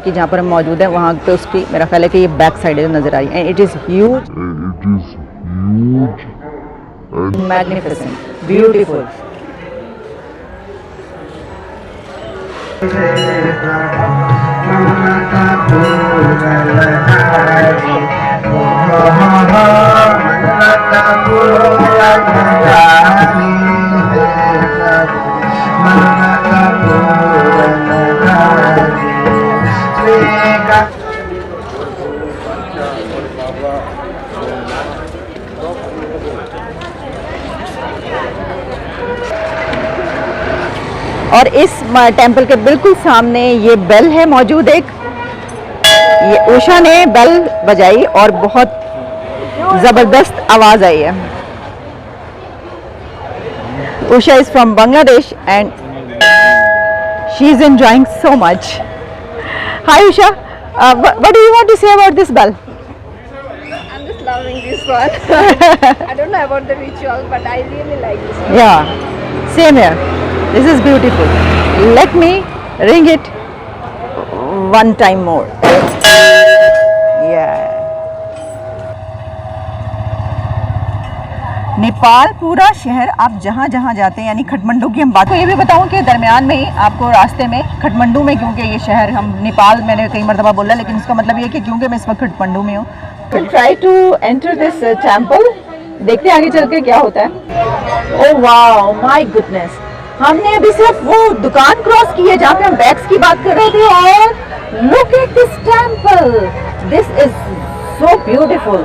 कि जहाँ पर हम मौजूद हैं वहाँ पे उसकी मेरा ख्याल है कि ये बैक साइड नज़र आई and it is huge, magnificent, beautiful. और इस टेंपल के बिल्कुल सामने ये बेल है मौजूद एक, ये उषा ने बेल बजाई और बहुत ज़बरदस्त आवाज़ आई है। Usha is from Bangladesh and she is enjoying so much. Hi Usha, what do you want to say about this bell? I'm just loving this one. I don't know about the ritual, but I really like this one. Yeah, same here. This is beautiful. Let me ring it one time more. Yeah. Nepal पूरा शहर आप जहाँ जहाँ जाते हैं, यानी खटमंडू की हम बात, तो ये भी बताऊँ कि दरमियान में ही आपको रास्ते में खटमंडू में, क्योंकि ये शहर हम नेपाल मैंने कई मरतबा बोला, लेकिन इसका मतलब ये है कि क्योंकि मैं इस वक्त खटमंडू में हूँ। Try to enter this temple, देखते हैं आगे चल के क्या होता है। ओह वाओ, माय गुडनेस, हमने अभी सिर्फ वो दुकान क्रॉस की है जहाँ पे हम बैग्स की बात कर रहे थे, और look at this temple, this is so beautiful.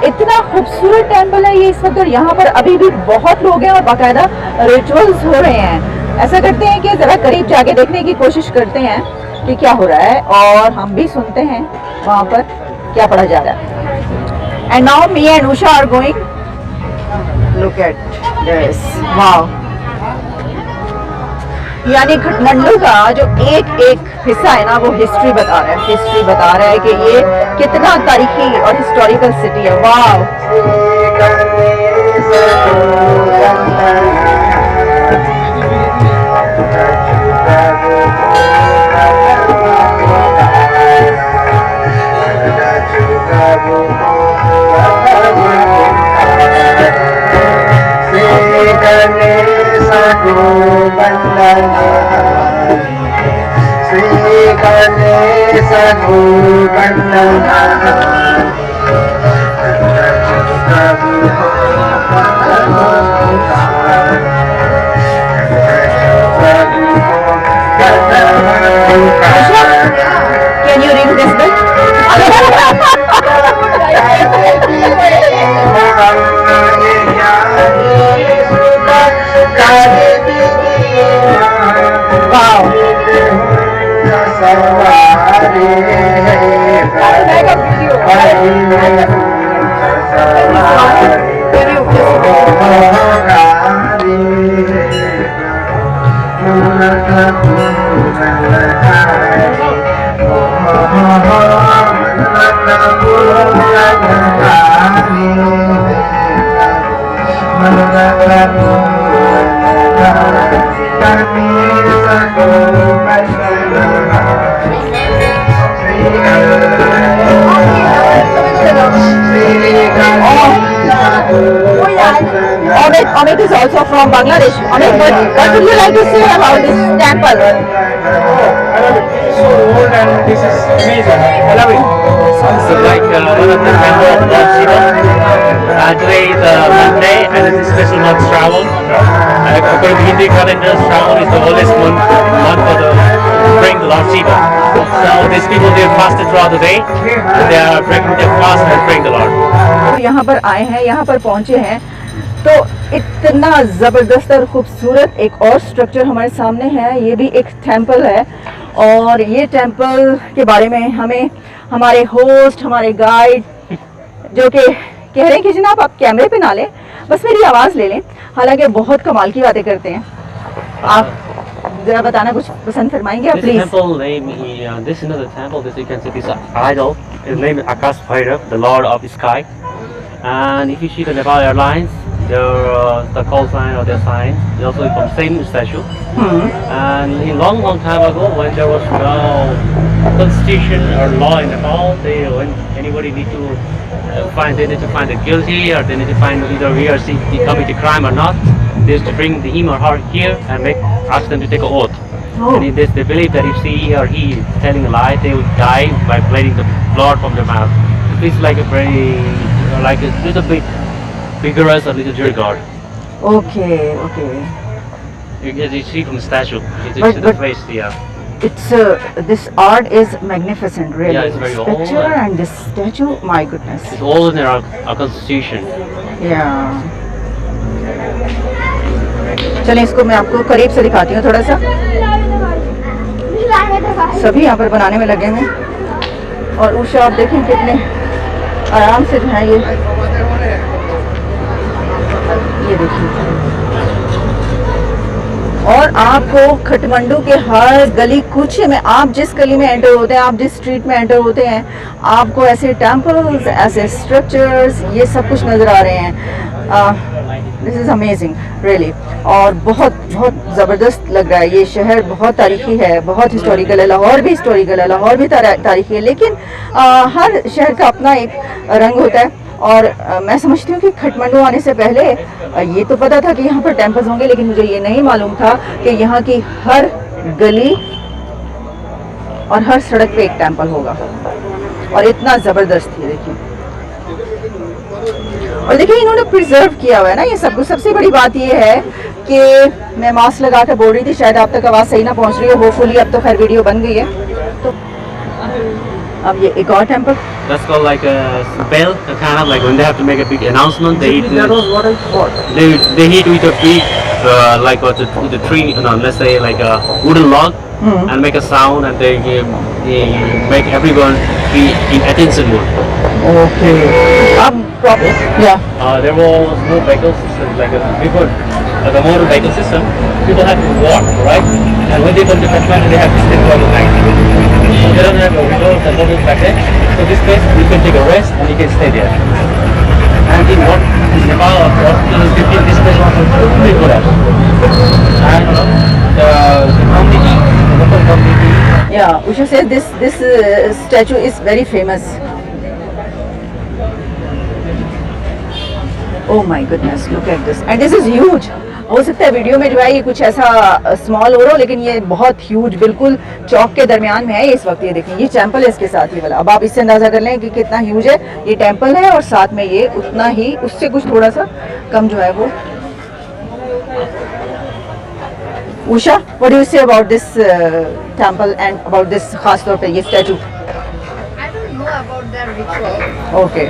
इतना खूबसूरत टेम्पल है ये इस वक्त, और यहाँ पर अभी भी बहुत लोग हैं और बाकायदा रिचुअल्स हो रहे हैं। ऐसा करते हैं कि जरा करीब जाके देखने की कोशिश करते हैं कि क्या हो रहा है, और हम भी सुनते हैं वहाँ पर क्या पढ़ा जा रहा है। And now me and Usha are going, look at this, wow. यानी खटमंडू का जो एक एक हिस्सा है ना, वो हिस्ट्री बता रहा है, हिस्ट्री बता रहा है कि ये कितना तारीखी और हिस्टोरिकल सिटी है। वाव, can you ring this bell? Wow. Amit is also from Bangladesh. Amit, what would you like to say about this temple? So old and this is amazing. I love it. This is like one of the temple of Lord Shiva. Today is Monday and it's a special month Shravan. According to Hindu calendar, Shravan is the oldest month for the praying the Lord Shiva. So these people, they fasted throughout the day. They are breaking their fast and praying the Lord. यहाँ पर आए हैं, यहाँ पर पहुँचे हैं, तो इतना ज़बरदस्त और ख़ूबसूरत एक और स्ट्रक्चर हमारे सामने है। ये भी एक टेंपल है, और ये टेंपल के बारे में हमें हमारे होस्ट, हमारे गाइड, जो कि कह रहे हैं कि जनाब आप कैमरे पे ना लें, बस मेरी आवाज़ ले लें, हालांकि बहुत कमाल की बातें करते हैं। आप जरा बताना कुछ पसंद फरमाएंगे आप, please? This is another temple. This you can see this idol. His name is Akash Bhairav, the Lord of the Sky. And if you see the Nepal Airlines, the call sign or their sign. They also from same statue. Hmm. And in long time ago, when there was no constitution or law in Nepal, when anybody need to they need to find the guilty, or they need to find either he or she committed a crime or not. They used to bring him or her here and ask them to take an oath. Oh. And in this, they believe that if she or he is telling a lie, they will die by bleeding the blood from their mouth. It's like a very, like a little bit vigorous or little jury guard. Okay, okay. You see from the statue, it's But- the but- face, yeah. It's this art is magnificent, really. Yeah, it's very this old picture and this statue, my goodness. It's older than our constitution. Yeah. चलिए इसको मैं आपको करीब से दिखाती हूँ थोड़ा सा। सभी यहाँ पर बनाने में लगे हैं और उषा आप देखें कितने आराम से जो है ये देखिए। और आपको खटमंडू के हर गली कूचे में, आप जिस गली में एंटर होते हैं, आप जिस स्ट्रीट में एंटर होते हैं, आपको ऐसे टेम्पल्स, ऐसे स्ट्रक्चर्स, ये सब कुछ नज़र आ रहे हैं। This is amazing really. और बहुत बहुत ज़बरदस्त लग रहा है। ये शहर बहुत तारीखी है, बहुत हिस्टोरिकल है। लाहौर भी हिस्टोरिकल है, लाहौर भी तारीखी है, लेकिन हर शहर का अपना एक रंग होता है। और मैं समझती हूँ कि खटमंडू आने से पहले ये तो पता था कि यहाँ पर टेम्पल्स होंगे, लेकिन मुझे ये नहीं मालूम था कि यहाँ की हर गली और हर सड़क पे एक टेम्पल होगा। और इतना ज़बरदस्त है, देखिए। और देखिए इन्होंने प्रिजर्व किया हुआ है ना ये सब कुछ। सबसे बड़ी बात ये है कि मैं मास्क लगा कर बोल रही थी, शायद आप तक आवाज़ सही ना पहुँच रही है। होपफुली अब तो खैर वीडियो बन गई है। तो अब ये एक और temple, That's called like a bell, kind of like when they have to make a big announcement. They hit they hit with a big like with the tree, no, let's say like a wooden log, and make a sound, and they make everyone be in attention mode. Okay. अब या There was no vehicle system like before the motor vehicle system. People have to walk, right? And when they go to Kathmandu, they have to stay for the night. So they don't have a windows and motors back then. So this place you can take a rest and you can stay there. And in Nepal, this place was really good at. And the community, the local community. Yeah, Usha says this statue is very famous. Oh my goodness, look at this. And this is huge. हो सकता है video में जो है ये कुछ ऐसा small हो रहा हो, लेकिन ये बहुत ह्यूज, बिल्कुल चौक के दरमियान में है इस वक्त। ये देखिए, ये टेम्पल है इसके साथ ही वाला। अब आप इससे अंदाजा कर लें कि कितना ह्यूज है। ये टेम्पल है और साथ में ये उतना ही, उससे कुछ थोड़ा सा कम जो है वो। Usha, what do you say about this temple and about this, खास तौर पे ये statue? I don't know about their ritual. Okay,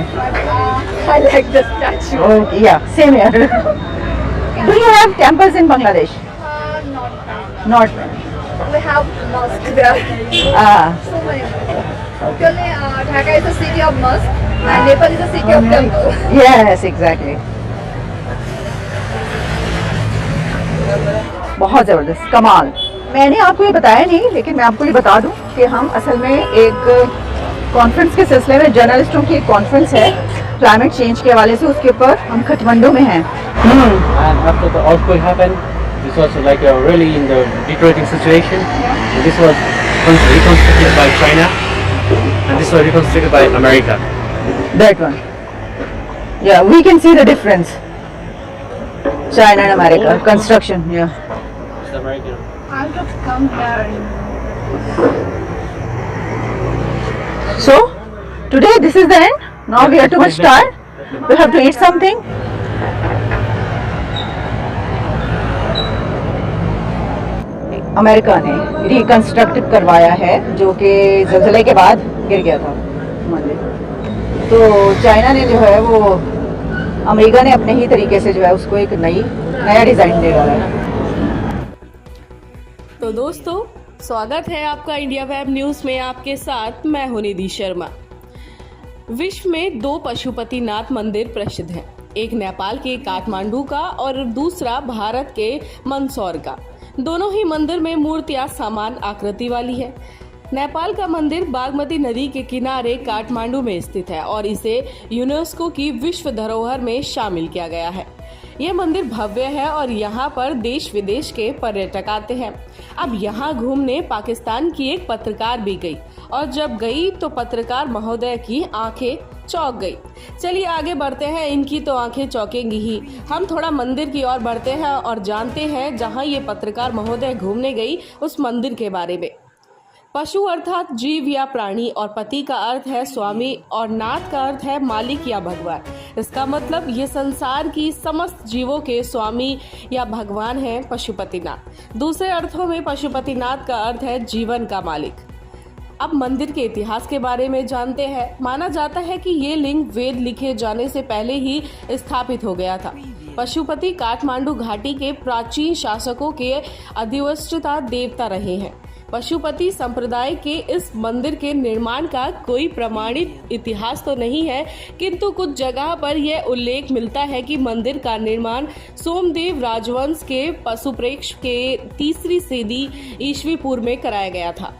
I like the statue. Okay, yeah same here. Do you have temples in Bangladesh? Not Not. we have mosque there. Ah, So many. Actually, Dhaka is a city of mosque, and Nepal is a city of temple. yes, exactly. बहुत ज़बरदस्त, कमाल। मैंने आपको ये बताया नहीं, लेकिन मैं आपको ये बता दूं कि हम असल में एक कॉन्फ्रेंस के सिलसिले में, जर्नलिस्टों की एक कॉन्फ्रेंस है क्लाइमेट चेंज के हवाले से, उसके ऊपर हम खटमंडू में हैं। And after the earthquake happened, this was like a really in the deteriorating situation. And this was reconstructed by China, and this was reconstructed by America. That one. Yeah, we can see the difference. China and America construction. Yeah. It's American. I have to come here. So today this is the end. Now we are too much tired. We have to eat something. America ने reconstruct करवाया है, जो कि ज़लज़ले के बाद गिर गया था मंदिर। तो चाइना ने जो है वो, अमेरिका ने अपने ही तरीके से जो है उसको एक नया डिज़ाइन दे डाला है। तो दोस्तों, स्वागत है आपका इंडिया वेब न्यूज में। आपके साथ मैं हूं निधि शर्मा। विश्व में 2 पशुपतिनाथ मंदिर प्रसिद्ध हैं, एक नेपाल के काठमांडू का और दूसरा भारत के मंदसौर का। दोनों ही मंदिर में मूर्तियां समान आकृति वाली है। नेपाल का मंदिर बागमती नदी के किनारे काठमांडू में स्थित है और इसे यूनेस्को की विश्व धरोहर में शामिल किया गया है। ये मंदिर भव्य है और यहाँ पर देश विदेश के पर्यटक आते हैं। अब यहाँ घूमने पाकिस्तान की एक पत्रकार भी गई और जब गई तो पत्रकार महोदय की आंखें चौंक गई। चलिए आगे बढ़ते हैं, इनकी तो आंखें चौंकेंगी ही। हम थोड़ा मंदिर की ओर बढ़ते हैं और जानते हैं जहाँ ये पत्रकार महोदय घूमने गई उस मंदिर के बारे में। पशु अर्थात जीव या प्राणी और पति का अर्थ है स्वामी और नाथ का अर्थ है मालिक या भगवान। इसका मतलब ये संसार की समस्त जीवों के स्वामी या भगवान है पशुपतिनाथ। दूसरे अर्थों में पशुपतिनाथ का अर्थ है जीवन का मालिक। अब मंदिर के इतिहास के बारे में जानते हैं। माना जाता है कि ये लिंग वेद लिखे जाने से पहले ही स्थापित हो गया था। पशुपति काठमांडू घाटी के प्राचीन शासकों के अधिष्ठाता देवता रहे हैं। पशुपति संप्रदाय के इस मंदिर के निर्माण का कोई प्रमाणित इतिहास तो नहीं है, किंतु कुछ जगह पर यह उल्लेख मिलता है कि मंदिर का निर्माण सोमदेव राजवंश के पशुप्रेक्ष के 3री सदी ईस्वी पूर्व में कराया गया था।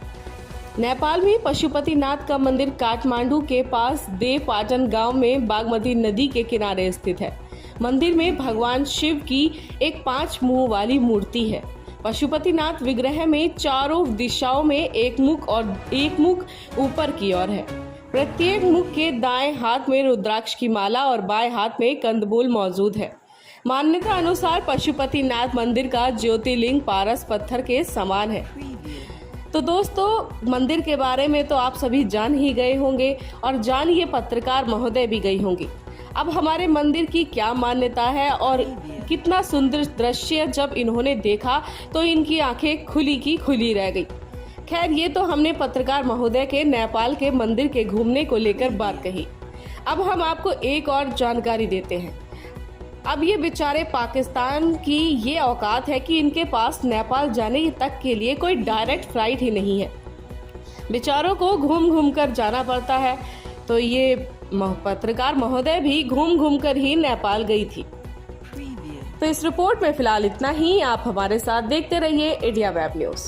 नेपाल में पशुपतिनाथ का मंदिर काठमांडू के पास देवपाटन गांव में बागमती नदी के किनारे स्थित है। मंदिर में भगवान शिव की एक 5 मुंह वाली मूर्ति है। पशुपतिनाथ विग्रह में चारों दिशाओं में एक मुख और एक मुख ऊपर की ओर है। प्रत्येक मुख के दाएं हाथ में रुद्राक्ष की माला और बाएं हाथ में कंदमूल मौजूद है। मान्यता अनुसार पशुपतिनाथ मंदिर का ज्योतिर्लिंग पारस पत्थर के समान है। तो दोस्तों, मंदिर के बारे में तो आप सभी जान ही गए होंगे और जान ये पत्रकार महोदय भी गई होंगी। अब हमारे मंदिर की क्या मान्यता है और कितना सुंदर दृश्य जब इन्होंने देखा तो इनकी आंखें खुली की खुली रह गई। खैर, ये तो हमने पत्रकार महोदय के नेपाल के मंदिर के घूमने को लेकर बात कही। अब हम आपको एक और जानकारी देते हैं। अब ये बेचारे पाकिस्तान की ये औकात है कि इनके पास नेपाल जाने तक के लिए कोई डायरेक्ट फ्लाइट ही नहीं है। बेचारों को घूम घूम कर जाना पड़ता है। तो ये पत्रकार महोदय भी घूम घूम कर ही नेपाल गई थी। तो इस रिपोर्ट में फिलहाल इतना ही। आप हमारे साथ देखते रहिए इंडिया वेब न्यूज।